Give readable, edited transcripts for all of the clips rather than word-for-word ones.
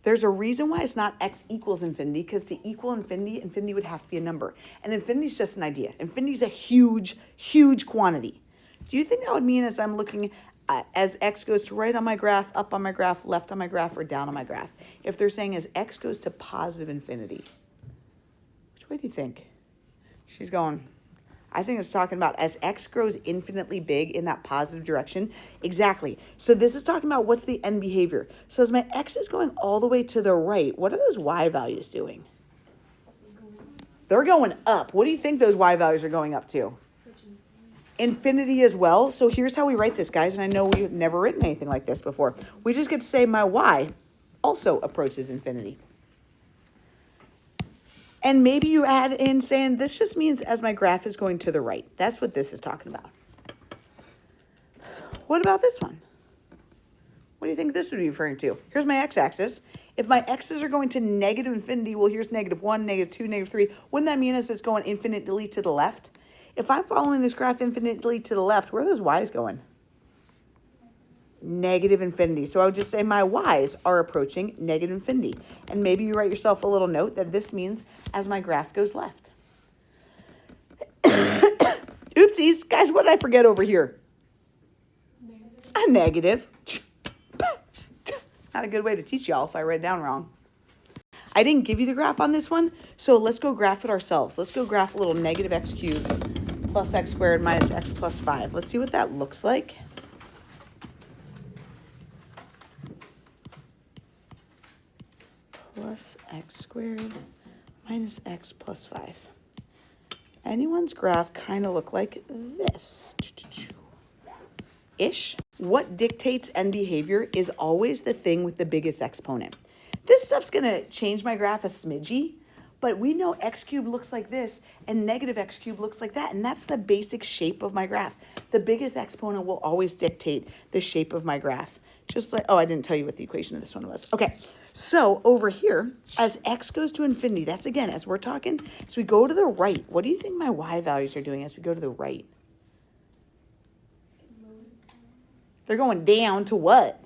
There's a reason why it's not x equals infinity, because to equal infinity, infinity would have to be a number. And infinity is just an idea. Infinity is a huge, huge quantity. Do you think that would mean as I'm looking as x goes to right on my graph, up on my graph, left on my graph, or down on my graph, if they're saying as x goes to positive infinity, which way do you think? She's going, I think it's talking about as x grows infinitely big in that positive direction. Exactly. So this is talking about what's the end behavior. So as my x is going all the way to the right, what are those y values doing? They're going up. What do you think those y values are going up to? Infinity as well. So here's how we write this, guys. And I know we've never written anything like this before. We just get to say my y also approaches infinity. And maybe you add in saying this just means as my graph is going to the right. That's what this is talking about. What about this one? What do you think this would be referring to? Here's my x-axis. If my x's are going to negative infinity, well, here's -1, -2, -3. Wouldn't that mean as it's going infinitely to the left? If I'm following this graph infinitely to the left, where are those y's going? Negative infinity. So I would just say my y's are approaching negative infinity. And maybe you write yourself a little note that this means as my graph goes left. Oopsies. Guys, what did I forget over here? A negative. Not a good way to teach y'all if I read down wrong. I didn't give you the graph on this one, so let's go graph it ourselves. Let's go graph a little negative x cubed plus x squared minus x plus 5. Let's see what that looks like. Plus x squared minus x plus 5. Anyone's graph kind of look like this. Ish. What dictates end behavior is always the thing with the biggest exponent. This stuff's going to change my graph a smidgy, but we know x cubed looks like this and negative x cubed looks like that, and that's the basic shape of my graph. The biggest exponent will always dictate the shape of my graph. Just like, oh, I didn't tell you what the equation of this one was. Okay, so over here, as x goes to infinity, that's again, as we're talking, as we go to the right, what do you think my y values are doing as we go to the right? They're going down to what?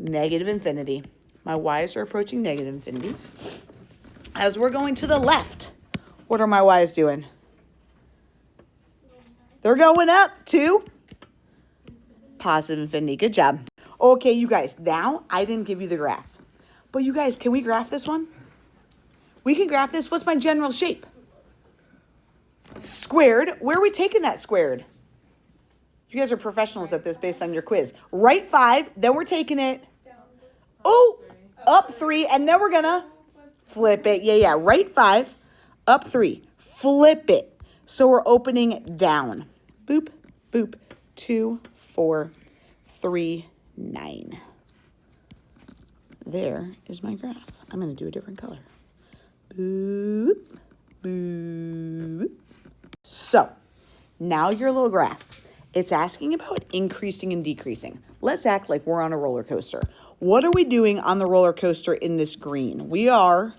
Negative infinity. My y's are approaching negative infinity. As we're going to the left, what are my y's doing? They're going up to positive infinity. Good job. Okay, you guys, now I didn't give you the graph. But you guys, can we graph this one? We can graph this. What's my general shape? Squared. Where are we taking that squared? You guys are professionals at this based on your quiz. Right 5, then we're taking it, up 3, and then we're going to flip it. Yeah, right 5, up 3, flip it. So we're opening down. Boop, boop, 2, 4, 3, 9. There is my graph. I'm going to do a different color. Boop, boop. So now your little graph. It's asking about increasing and decreasing. Let's act like we're on a roller coaster. What are we doing on the roller coaster in this green? We are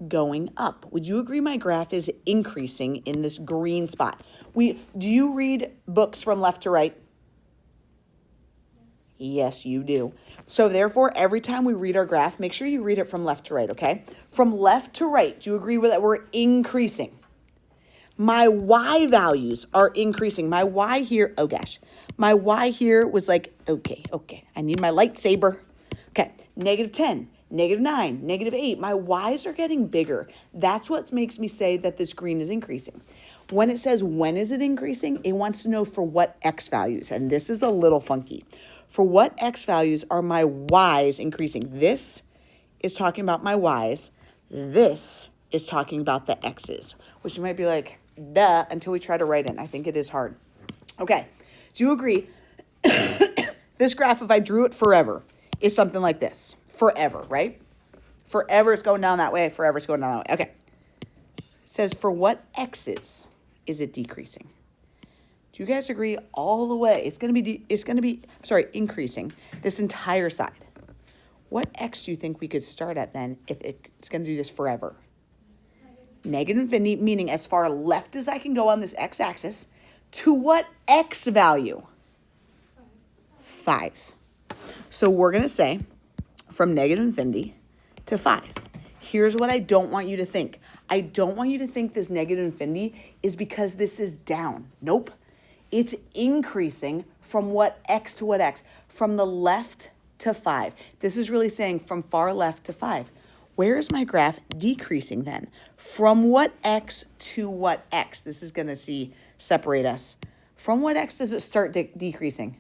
going up. Would you agree my graph is increasing in this green spot? Do you read books from left to right? Yes, you do. So therefore, every time we read our graph, make sure you read it from left to right, okay? From left to right, do you agree with that we're increasing? My y values are increasing. My y here, oh gosh. My y here was like, okay. I need my lightsaber. Okay, -10, -9, -8. My y's are getting bigger. That's what makes me say that this green is increasing. When it says when is it increasing, it wants to know for what x values. And this is a little funky. For what x values are my y's increasing? This is talking about my y's. This is talking about the x's, which you might be like, duh, until we try to write it. I think it is hard. Okay, do you agree? This graph, if I drew it forever, is something like this. Forever, right? Forever is going down that way. Forever is going down that way. Okay. It says for what x's is it decreasing? Do you guys agree all the way? It's going to be increasing this entire side. What x do you think we could start at then if it's going to do this forever? Negative infinity, meaning as far left as I can go on this x-axis, to what x value? 5. So we're going to say from negative infinity to 5. Here's what I don't want you to think. I don't want you to think this negative infinity is because this is down. Nope. It's increasing from what x to what x? From the left to 5. This is really saying from far left to 5. Where is my graph decreasing then? From what x to what x? This is going to separate us. From what x does it start decreasing?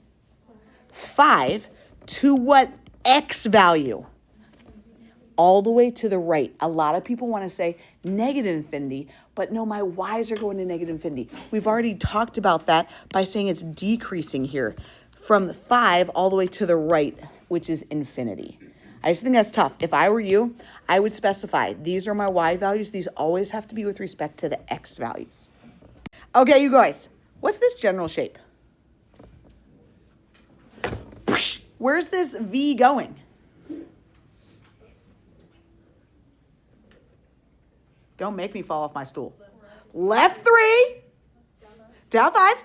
5 to what x value? All the way to the right. A lot of people want to say negative infinity, but no, my y's are going to negative infinity. We've already talked about that by saying it's decreasing here from 5 all the way to the right, which is infinity. I just think that's tough. If I were you, I would specify these are my y values. These always have to be with respect to the x values. Okay, you guys, what's this general shape? Where's this V going? Don't make me fall off my stool. Left 3, down 5,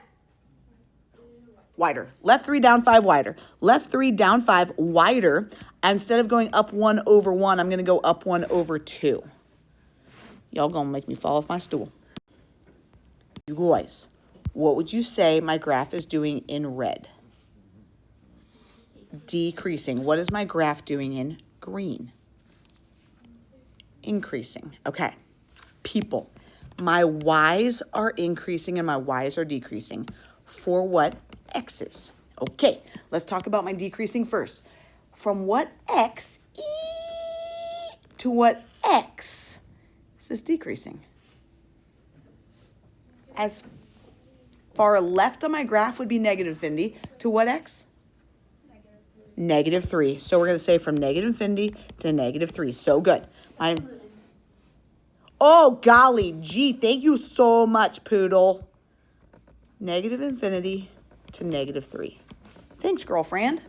wider. Left 3, down 5, wider. Left 3, down 5, wider. Instead of going up 1 over 1, I'm going to go up 1 over 2. Y'all going to make me fall off my stool. You guys, what would you say my graph is doing in red? Decreasing. What is my graph doing in green? Increasing. Okay. People, my y's are increasing and my y's are decreasing. For what x's? Okay, let's talk about my decreasing first. From what x to what x is this decreasing? As far left on my graph would be negative infinity. To what x? Negative 3. So we're going to say from negative infinity to negative 3. So good. Oh, golly gee, thank you so much, Poodle. Negative infinity to negative 3. Thanks, girlfriend.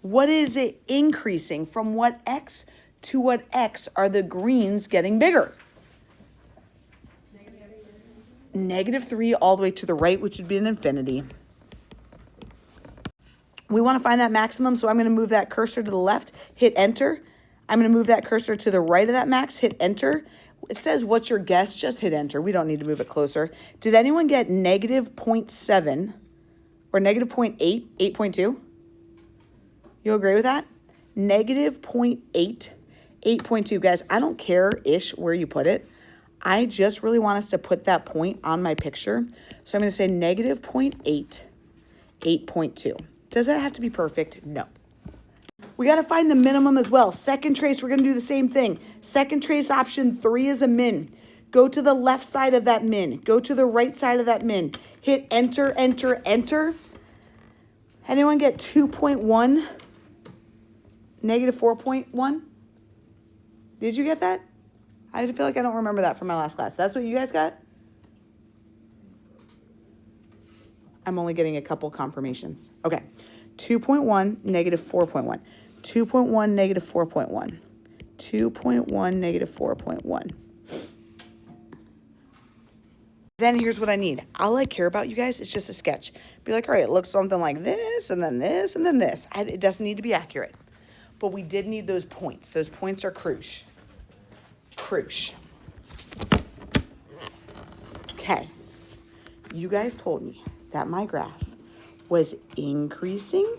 What is it increasing? From what x to what x are the greens getting bigger? Negative 3 all the way to the right, which would be an infinity. We want to find that maximum, so I'm going to move that cursor to the left, hit enter. I'm going to move that cursor to the right of that max, hit enter. It says, what's your guess? Just hit enter. We don't need to move it closer. Did anyone get negative 0.7 or negative 0.8, 8.2? You agree with that? Negative 0.8, 8.2. Guys, I don't care-ish where you put it. I just really want us to put that point on my picture. So I'm going to say negative 0.8, 8.2. Does that have to be perfect? No. We got to find the minimum as well. Second trace, we're going to do the same thing. Second trace option 3 is a min. Go to the left side of that min. Go to the right side of that min. Hit enter, enter, enter. Anyone get 2.1? Negative 4.1? Did you get that? I feel like I don't remember that from my last class. That's what you guys got? I'm only getting a couple confirmations. Okay. 2.1, negative 4.1. 2.1, negative 4.1. 2.1, negative 4.1. Then here's what I need. All I care about, you guys, is just a sketch. Be like, all right, it looks something like this, and then this, and then this. It doesn't need to be accurate. But we did need those points. Those points are crucial. Crucial. Okay. You guys told me that my graph was increasing,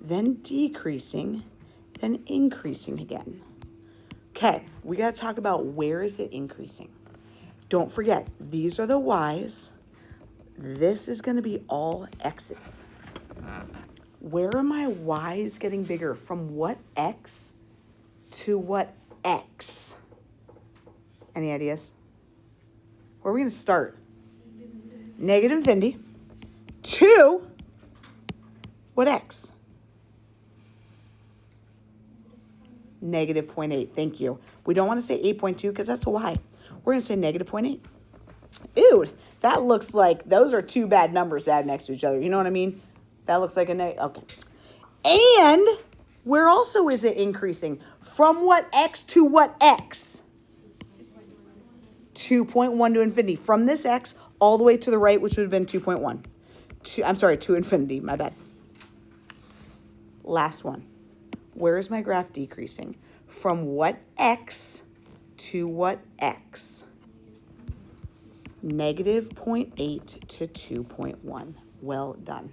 then decreasing, then increasing again. Okay, we got to talk about where is it increasing. Don't forget, these are the y's. This is going to be all x's. Where are my y's getting bigger? From what x to what x? Any ideas? Where are we going to start? Negative infinity to what x? Negative 0.8. Thank you. We don't want to say 8.2 because that's a y. We're going to say negative 0.8. Ew, that looks like those are two bad numbers to add next to each other. You know what I mean? That looks like a negative. Okay. And where also is it increasing? From what x to what x? 2.1 to infinity. From this x all the way to the right, which would have been 2.1. I'm sorry, to infinity. My bad. Last one. Where is my graph decreasing? From what x to what x? -0.8 to 2.1. Well done.